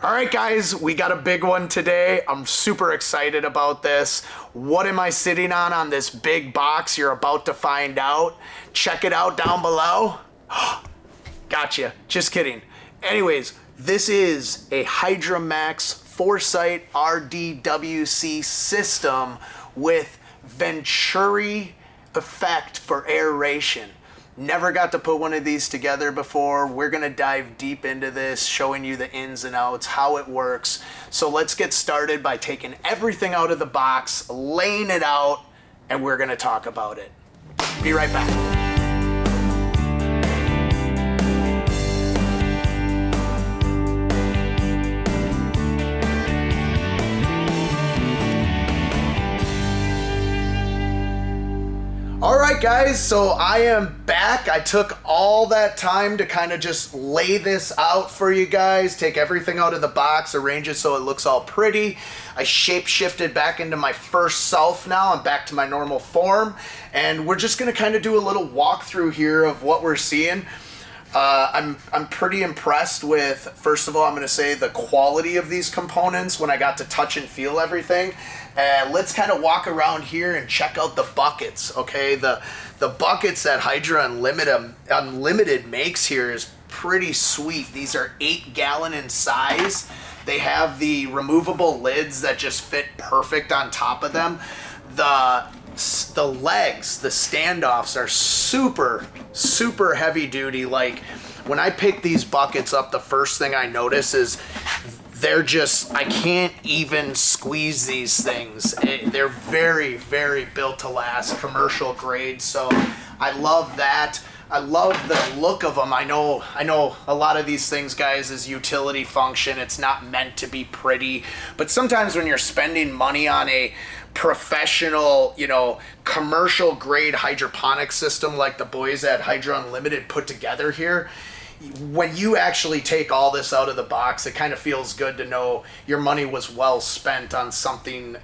All right, guys, we got a big one today. I'm super excited about this. What am I sitting on this big box? You're about to find out. Check it out down below. Gotcha. Just kidding. Anyways, this is a Hydra Max Foresight RDWC system with Venturi effect for aeration. Never got to put one of these together before. We're gonna dive deep into this, showing you the ins and outs, how it works. So let's get started by taking everything out of the box, laying it out, and we're gonna talk about it. Be right back. All right, guys, so I am back. I took all that time to kind of just lay this out for you guys, take everything out of the box, arrange it so it looks all pretty. I shape-shifted back into my first self now. I'm back to my normal form, and we're just gonna kind of do a little walkthrough here of what we're seeing. I'm pretty impressed with, first of all, I'm going to say the quality of these components when I got to touch and feel everything. Let's kind of walk around here and check out the buckets, okay? The buckets that Hydra Unlimited makes here is pretty sweet. These are 8-gallon in size. They have the removable lids that just fit perfect on top of them. The legs, the standoffs are super heavy duty. Like when I pick these buckets up, the first thing I notice is they're just, I can't even squeeze these things. They're very built to last, commercial grade. So I love that. I love the look of them. I know a lot of these things, guys, is utility function. It's not meant to be pretty, but sometimes when you're spending money on a professional, commercial grade hydroponic system like the boys at Hydra Unlimited put together here, when you actually take all this out of the box, it kind of feels good to know your money was well spent on something,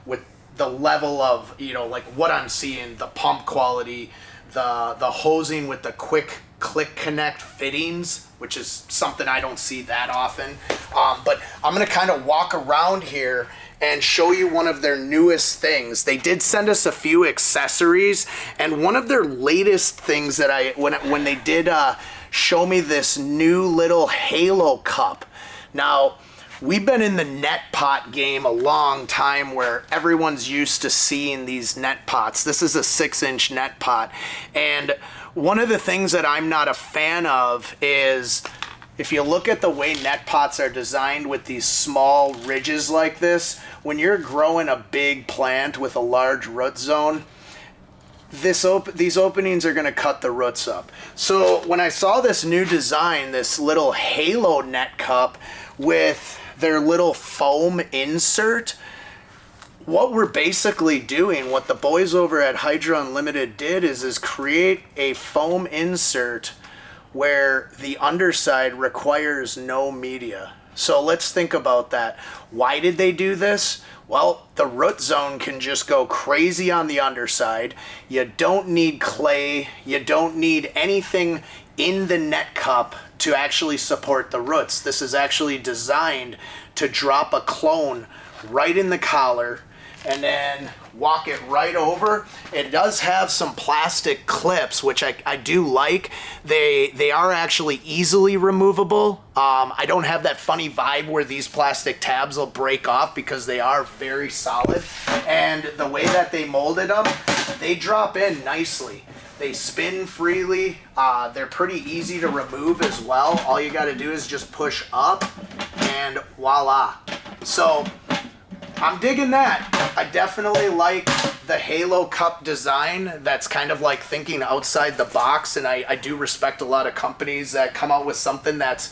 with the level of, like what I'm seeing, the pump quality, the hosing with the quick click connect fittings, which is something I don't see that often. But I'm going to kind of walk around here and show you one of their newest things. They did send us a few accessories, and one of their latest things that when they did show me this new little halo cup. Now, we've been in the net pot game a long time where everyone's used to seeing these net pots. This is a 6-inch net pot. And one of the things that I'm not a fan of is, if you look at the way net pots are designed with these small ridges like this, when you're growing a big plant with a large root zone, these openings are going to cut the roots up. So when I saw this new design, this little halo net cup with their little foam insert, what we're basically doing, what the boys over at Hydra Unlimited did is create a foam insert where the underside requires no media. So let's think about that. Why did they do this? Well, the root zone can just go crazy on the underside. You don't need clay. You don't need anything in the net cup to actually support the roots. This is actually designed to drop a clone right in the collar and then walk it right over. It does have some plastic clips, which I do like. They are actually easily removable. I don't have that funny vibe where these plastic tabs will break off because they are very solid. And the way that they molded them, they drop in nicely. They spin freely. They're pretty easy to remove as well. All you got to do is just push up and voila. So I'm digging that. I definitely like the Halo Cup design. That's kind of like thinking outside the box, and I do respect a lot of companies that come out with something that's,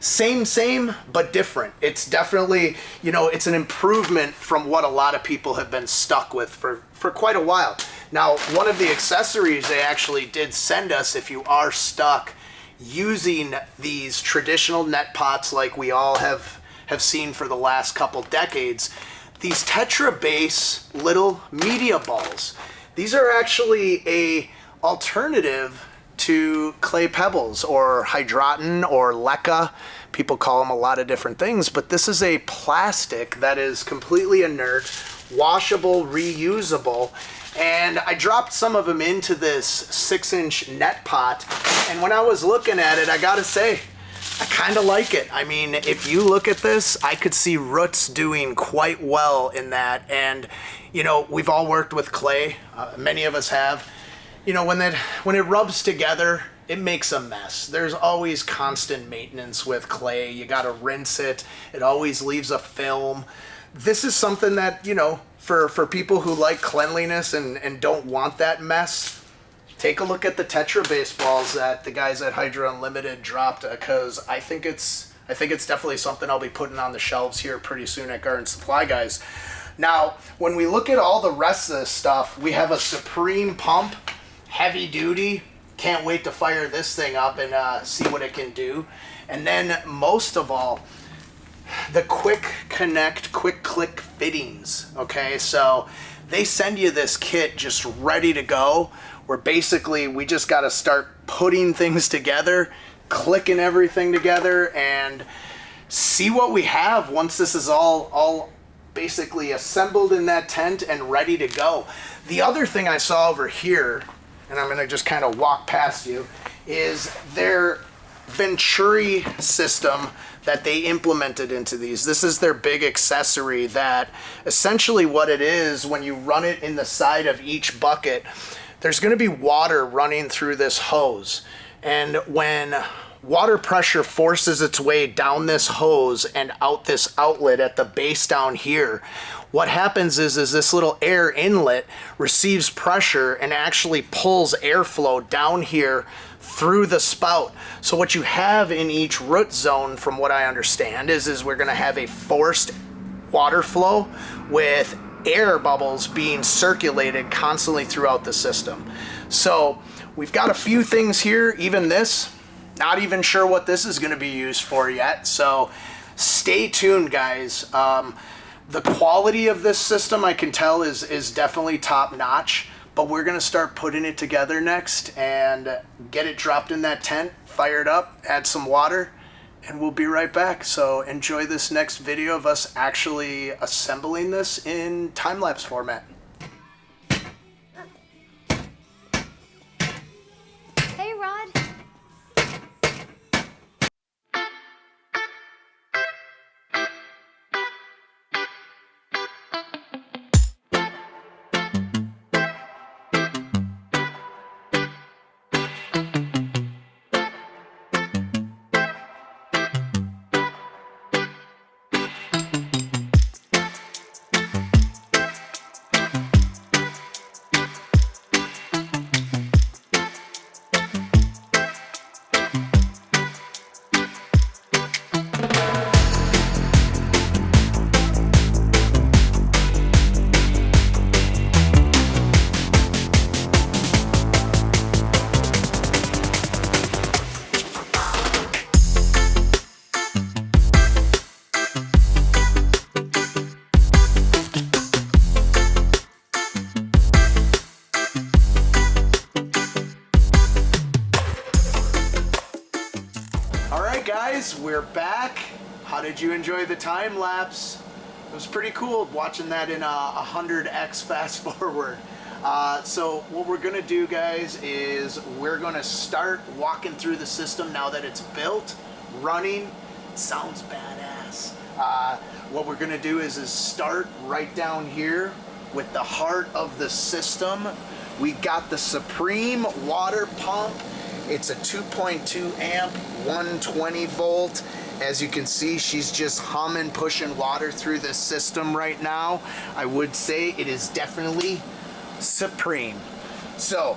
same, but different. It's definitely, it's an improvement from what a lot of people have been stuck with for quite a while. Now, one of the accessories they actually did send us, if you are stuck using these traditional net pots like we all have seen for the last couple decades, these Tetra Base little media balls. These are actually a alternative to clay pebbles, or hydroton, or leca. People call them a lot of different things, but this is a plastic that is completely inert, washable, reusable. And I dropped some of them into this 6-inch net pot, and when I was looking at it, I gotta say, I kind of like it. I mean, if you look at this, I could see roots doing quite well in that. And, you know, we've all worked with clay. Many of us have. You know, when it rubs together, it makes a mess. There's always constant maintenance with clay. You got to rinse it. It always leaves a film. This is something that, you know, for people who like cleanliness and don't want that mess, take a look at the Tetra baseballs that the guys at Hydra Unlimited dropped, because I think it's definitely something I'll be putting on the shelves here pretty soon at Garden Supply, guys. Now, when we look at all the rest of this stuff, we have a Supreme pump, heavy duty. Can't wait to fire this thing up and see what it can do. And then most of all, the quick connect, quick click fittings. Okay, so they send you this kit just ready to go, where basically we just got to start putting things together, clicking everything together, and see what we have once this is all basically assembled in that tent and ready to go. The other thing I saw over here, and I'm going to just kind of walk past you, is their Venturi system that they implemented into these. This is their big accessory that essentially what it is, when you run it in the side of each bucket, there's going to be water running through this hose. And when water pressure forces its way down this hose and out this outlet at the base down here, what happens is this little air inlet receives pressure and actually pulls airflow down here through the spout. So what you have in each root zone, from what I understand, is we're going to have a forced water flow with air bubbles being circulated constantly throughout the system. So we've got a few things here. Even this, not even sure what this is going to be used for yet. So stay tuned, guys. The quality of this system, I can tell, is definitely top notch. But we're going to start putting it together next and get it dropped in that tent, fire it up, add some water, and we'll be right back. So enjoy this next video of us actually assembling this in time-lapse format. Hey, Rod. Guys, we're back. How did you enjoy the time lapse? It was pretty cool watching that in 100x fast forward. So what we're gonna do, guys, is we're gonna start walking through the system now that it's built, running. It sounds badass. What we're gonna do is start right down here with the heart of the system. We got the Supreme water pump. It's a 2.2 amp, 120 volt. As you can see, she's just humming, pushing water through this system right now. I would say it is definitely Supreme. So,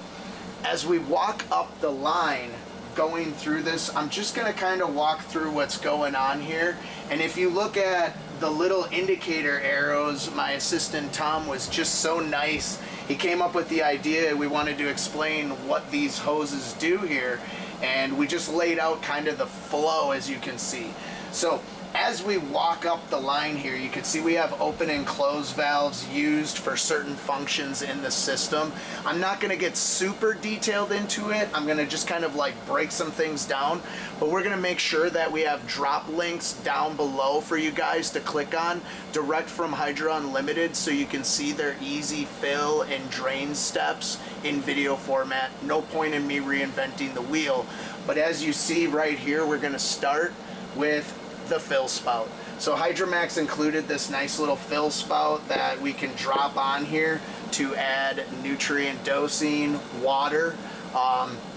as we walk up the line going through this, I'm just gonna kind of walk through what's going on here. And if you look at the little indicator arrows, my assistant Tom was just so nice. He came up with the idea we wanted to explain what these hoses do here, and we just laid out kind of the flow, as you can see. So as we walk up the line here, you can see we have open and close valves used for certain functions in the system. I'm not going to get super detailed into it. I'm going to just kind of like break some things down, but we're going to make sure that we have drop links down below for you guys to click on direct from Hydra Unlimited, so you can see their easy fill and drain steps in video format. No point in me reinventing the wheel, but as you see right here, we're going to start with the fill spout. So Hydromax included this nice little fill spout that we can drop on here to add nutrient dosing, water.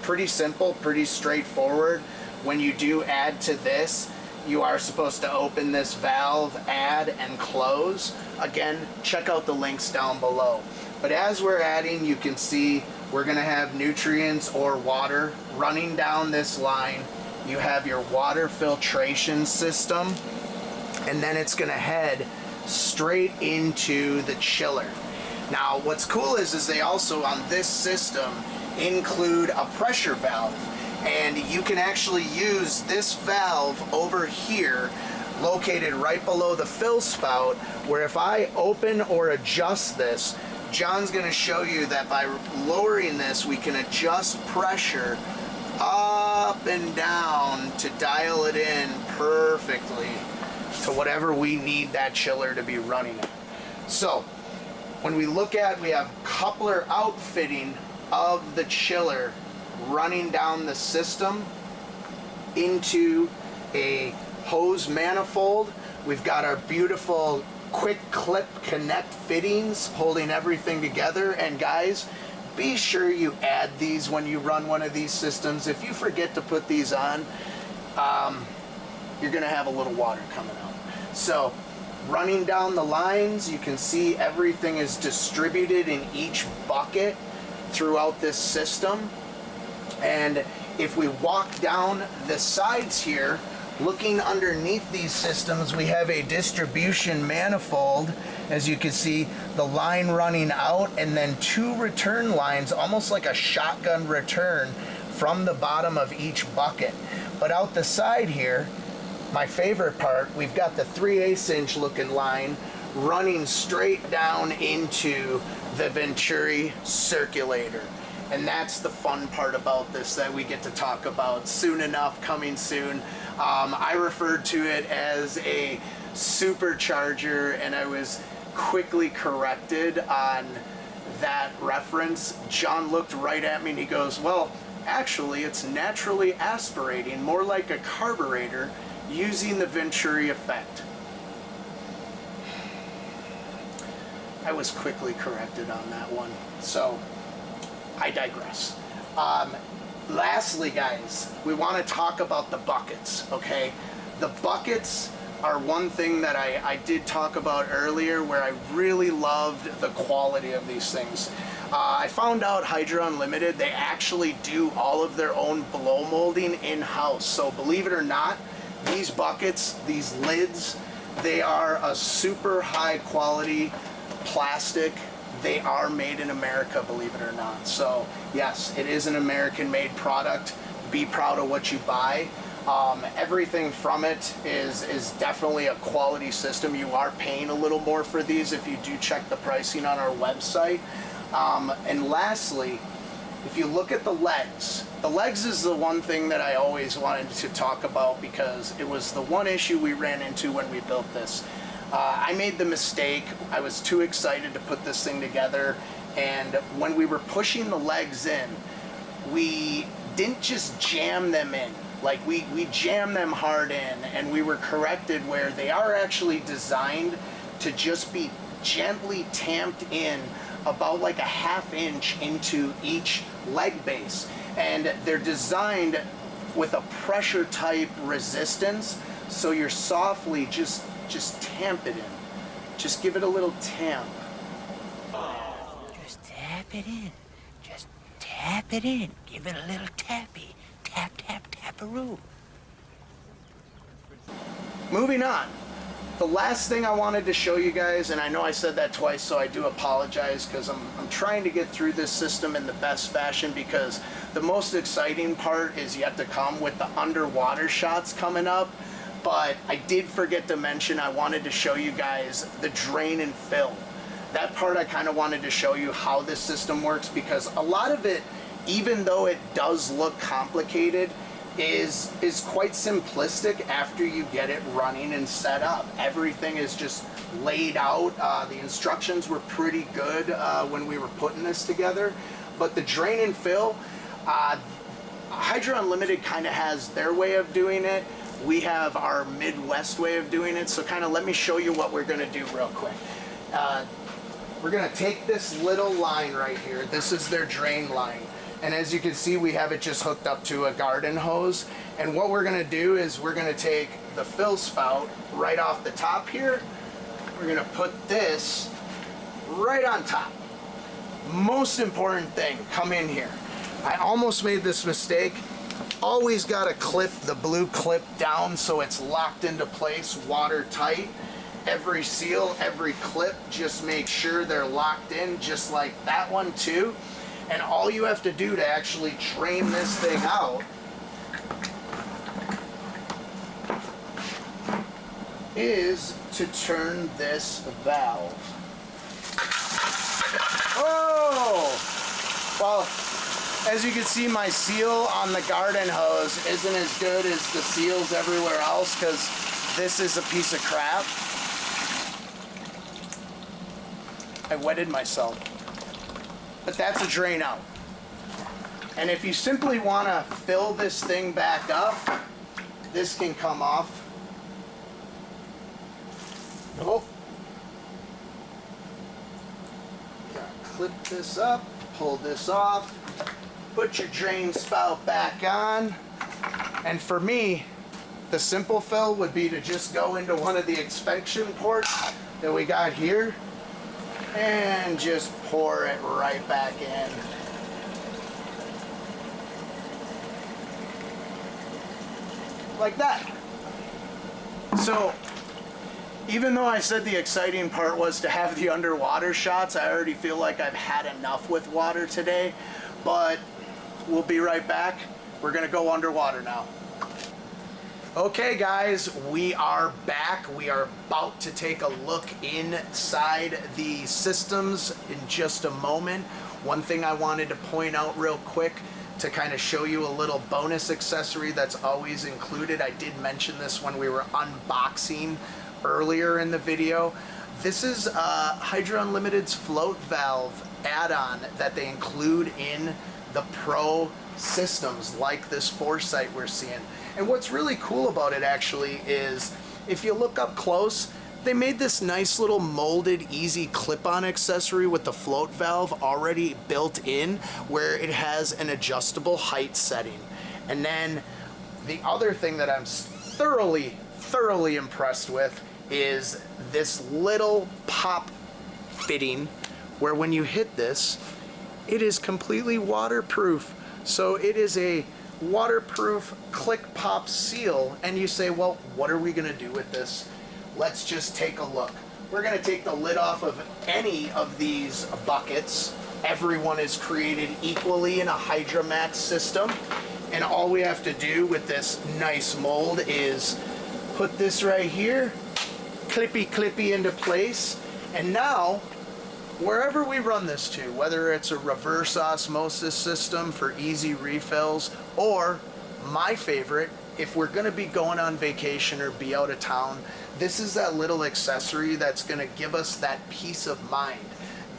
Pretty simple, pretty straightforward. When you do add to this, you are supposed to open this valve, add, and close. Again, check out the links down below. But as we're adding, you can see we're gonna have nutrients or water running down this line. You have your water filtration system, and then it's gonna head straight into the chiller. Now, what's cool is they also, on this system, include a pressure valve, and you can actually use this valve over here, located right below the fill spout, where if I open or adjust this, John's gonna show you that by lowering this, we can adjust pressure up and down to dial it in perfectly to whatever we need that chiller to be running at. So when we look at, we have coupler outfitting of the chiller running down the system into a hose manifold. We've got our beautiful quick clip connect fittings holding everything together. And guys, be sure you add these when you run one of these systems. If you forget to put these on, you're gonna have a little water coming out. So running down the lines, you can see everything is distributed in each bucket throughout this system. And if we walk down the sides here, looking underneath these systems, we have a distribution manifold. As you can see, the line running out, and then two return lines, almost like a shotgun return from the bottom of each bucket. But out the side here, my favorite part, we've got the 3/8 inch looking line running straight down into the Venturi circulator. And that's the fun part about this that we get to talk about soon enough, coming soon. I referred to it as a supercharger, and I was quickly corrected on that reference. John looked right at me and he goes, well, actually it's naturally aspirating, more like a carburetor, using the Venturi effect. I was quickly corrected on that one, so I digress. Lastly, guys, we want to talk about the buckets, okay? The buckets are one thing that I did talk about earlier, where I really loved the quality of these things. I found out Hydra Unlimited, they actually do all of their own blow molding in-house. So believe it or not, these buckets, these lids, they are a super high quality plastic. They are made in America, believe it or not. So yes, it is an American made product. Be proud of what you buy. Everything from it is definitely a quality system. You are paying a little more for these if you do check the pricing on our website. And lastly, if you look at the legs is the one thing that I always wanted to talk about, because it was the one issue we ran into when we built this. I made the mistake, I was too excited to put this thing together, and when we were pushing the legs in, we didn't just jam them in. Like we jammed them hard in, and we were corrected where they are actually designed to just be gently tamped in about like a ½ inch into each leg base. And they're designed with a pressure type resistance, so you're softly just tamp it in. Just give it a little tamp. Just tap it in. Just tap it in. Give it a little tappy. Tap, tap, tap-a-roo. Moving on. The last thing I wanted to show you guys, and I know I said that twice, so I do apologize, because I'm trying to get through this system in the best fashion, because the most exciting part is yet to come with the underwater shots coming up. but I did forget to mention I wanted to show you guys the drain and fill. That part I kind of wanted to show you how this system works, because a lot of it, even though it does look complicated, is quite simplistic after you get it running and set up. Everything is just laid out. The instructions were pretty good when we were putting this together, but the drain and fill, Hydra Unlimited kind of has their way of doing it. We have our Midwest way of doing it, so kind of let me show you what we're going to do real quick. We're going to take this little line right here. This is their drain line. And as you can see, we have it just hooked up to a garden hose. And what we're gonna do is we're gonna take the fill spout right off the top here. We're gonna put this right on top. Most important thing, come in here. I almost made this mistake. Always gotta clip the blue clip down so it's locked into place, watertight. Every seal, every clip, just make sure they're locked in, just like that one too. And all you have to do to actually drain this thing out is to turn this valve. Oh! Well, as you can see, my seal on the garden hose isn't as good as the seals everywhere else, because this is a piece of crap. I wetted myself. But that's a drain out. And if you simply want to fill this thing back up, this can come off. Oh. Clip this up, pull this off, put your drain spout back on. And for me, the simple fill would be to just go into one of the inspection ports that we got here and just pour it right back in. Like that. So, even though I said the exciting part was to have the underwater shots, I already feel like I've had enough with water today, but we'll be right back. We're gonna go underwater now. Okay guys, we are back. We are about to take a look inside the systems in just a moment. One thing I wanted to point out real quick to kind of show you a little bonus accessory that's always included. I did mention this when we were unboxing earlier in the video. This is Hydra Unlimited's float valve add-on that they include in the Pro systems, like this Foresight we're seeing. And what's really cool about it actually is, if you look up close, they made this nice little molded easy clip-on accessory with the float valve already built in, where it has an adjustable height setting. And then the other thing that I'm thoroughly impressed with is this little pop fitting, where when you hit this, it is completely waterproof. So it is a waterproof click pop seal. And you say, well, what are we gonna do with this? Let's just take a look. We're gonna take the lid off of any of these buckets. Everyone is created equally in a Hydromax system. And all we have to do with this nice mold is put this right here, clippy into place. And now, wherever we run this to, whether it's a reverse osmosis system for easy refills, or my favorite, if we're gonna be going on vacation or be out of town, this is that little accessory that's gonna give us that peace of mind,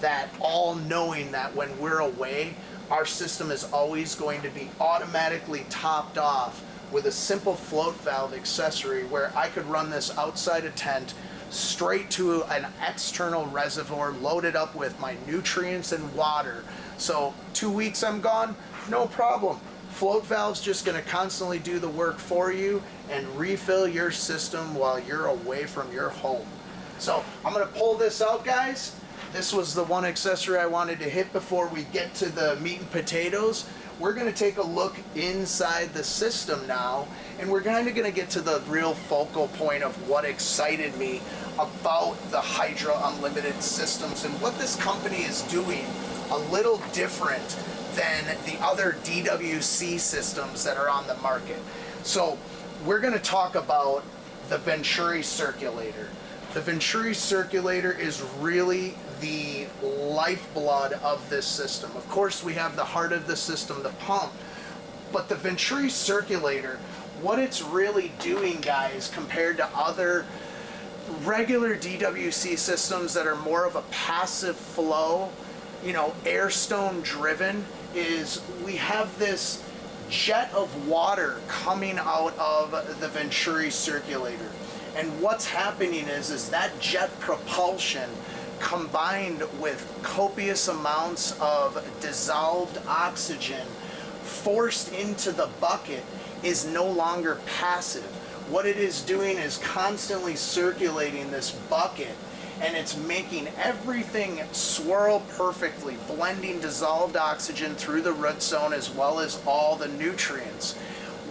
that all knowing that when we're away, our system is always going to be automatically topped off with a simple float valve accessory, where I could run this outside a tent straight to an external reservoir loaded up with my nutrients and water. So 2 weeks I'm gone, no problem. Float valve's just gonna constantly do the work for you and refill your system while you're away from your home. So I'm gonna pull this out, guys. This was the one accessory I wanted to hit before we get to the meat and potatoes. We're gonna take a look inside the system now, and we're kind of gonna get to the real focal point of what excited me about the Hydra Unlimited systems and what this company is doing a little different than the other DWC systems that are on the market. So we're gonna talk about the Venturi circulator. The Venturi circulator is really the lifeblood of this system. Of course, we have the heart of the system, the pump, but the Venturi circulator, what it's really doing, guys, compared to other regular DWC systems that are more of a passive flow, air stone driven, is we have this jet of water coming out of the Venturi circulator. And what's happening is that jet propulsion combined with copious amounts of dissolved oxygen forced into the bucket is no longer passive. What it is doing is constantly circulating this bucket, and it's making everything swirl perfectly, blending dissolved oxygen through the root zone as well as all the nutrients.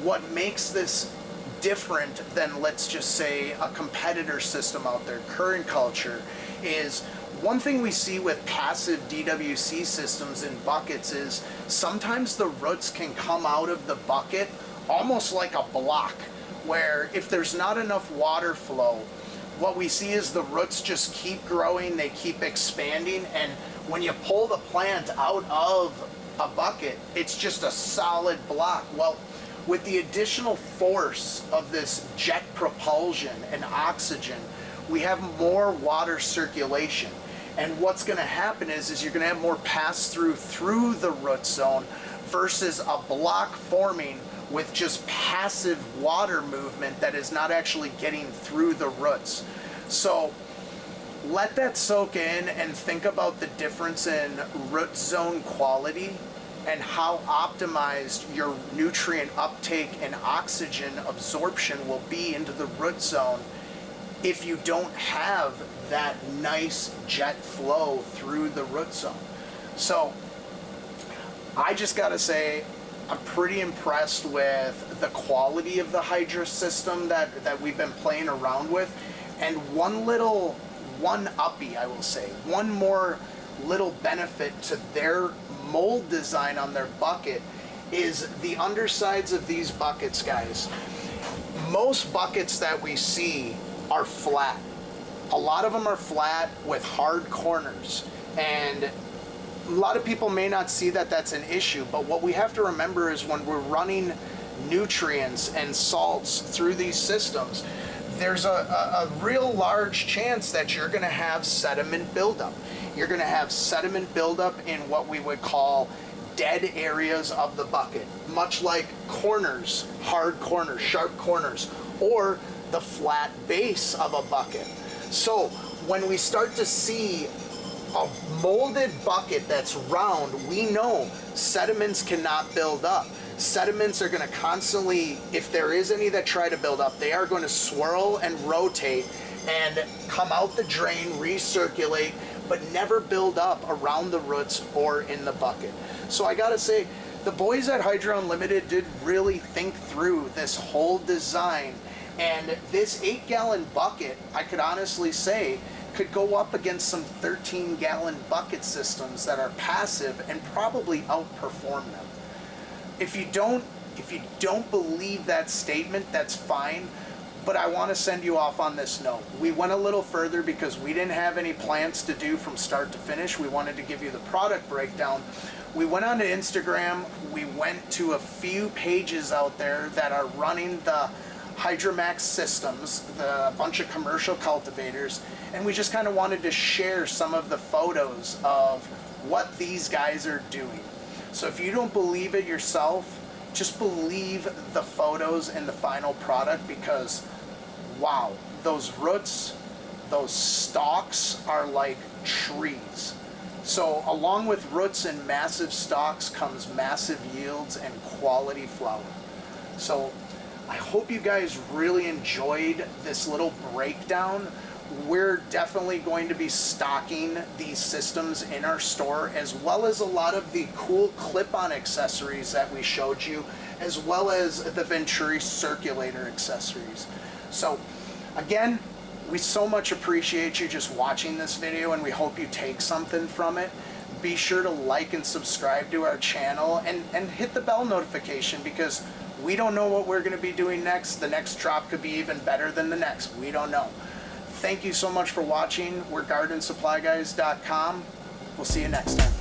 What makes this different than, let's just say, a competitor system out there, current culture, is one thing we see with passive DWC systems in buckets is sometimes the roots can come out of the bucket almost like a block, where if there's not enough water flow, what we see is the roots just keep growing, they keep expanding, and when you pull the plant out of a bucket, it's just a solid block. Well, with the additional force of this jet propulsion and oxygen, we have more water circulation. And what's going to happen is you're going to have more pass through the root zone versus a block forming with just passive water movement that is not actually getting through the roots. So let that soak in and think about the difference in root zone quality and how optimized your nutrient uptake and oxygen absorption will be into the root zone if you don't have that nice jet flow through the root zone. So I just gotta say, I'm pretty impressed with the quality of the Hydra system that we've been playing around with. And one-uppy, I will say, one more little benefit to their mold design on their bucket is the undersides of these buckets, guys. Most buckets that we see are flat. A lot of them are flat with hard corners, and a lot of people may not see that that's an issue, but what we have to remember is when we're running nutrients and salts through these systems, there's a real large chance that you're going to have sediment buildup. You're going to have sediment buildup in what we would call dead areas of the bucket, much like corners, hard corners, sharp corners, or the flat base of a bucket. So when we start to see a molded bucket that's round, we know sediments cannot build up. Sediments are going to constantly, if there is any that try to build up, they are going to swirl and rotate and come out the drain, recirculate, but never build up around the roots or in the bucket. So I gotta say, the boys at Hydra Unlimited did really think through this whole design, and this 8-gallon bucket, I could honestly say, could go up against some 13-gallon bucket systems that are passive and probably outperform them. If you don't believe that statement, that's fine, but I want to send you off on this note. We went a little further because we didn't have any plants to do from start to finish. We wanted to give you the product breakdown. We went onto Instagram. We went to a few pages out there that are running the Hydromax systems, a bunch of commercial cultivators, and we just kind of wanted to share some of the photos of what these guys are doing. So if you don't believe it yourself, just believe the photos and the final product, because wow, those roots, those stalks are like trees. So along with roots and massive stalks comes massive yields and quality flower. So I hope you guys really enjoyed this little breakdown. We're definitely going to be stocking these systems in our store, as well as a lot of the cool clip-on accessories that we showed you, as well as the Venturi circulator accessories. So again, we so much appreciate you just watching this video, and we hope you take something from it. Be sure to like and subscribe to our channel, and hit the bell notification, because We don't know what we're going to be doing next. The next drop could be even better than the next. We don't know. Thank you so much for watching. We're GardenSupplyGuys.com. We'll see you next time.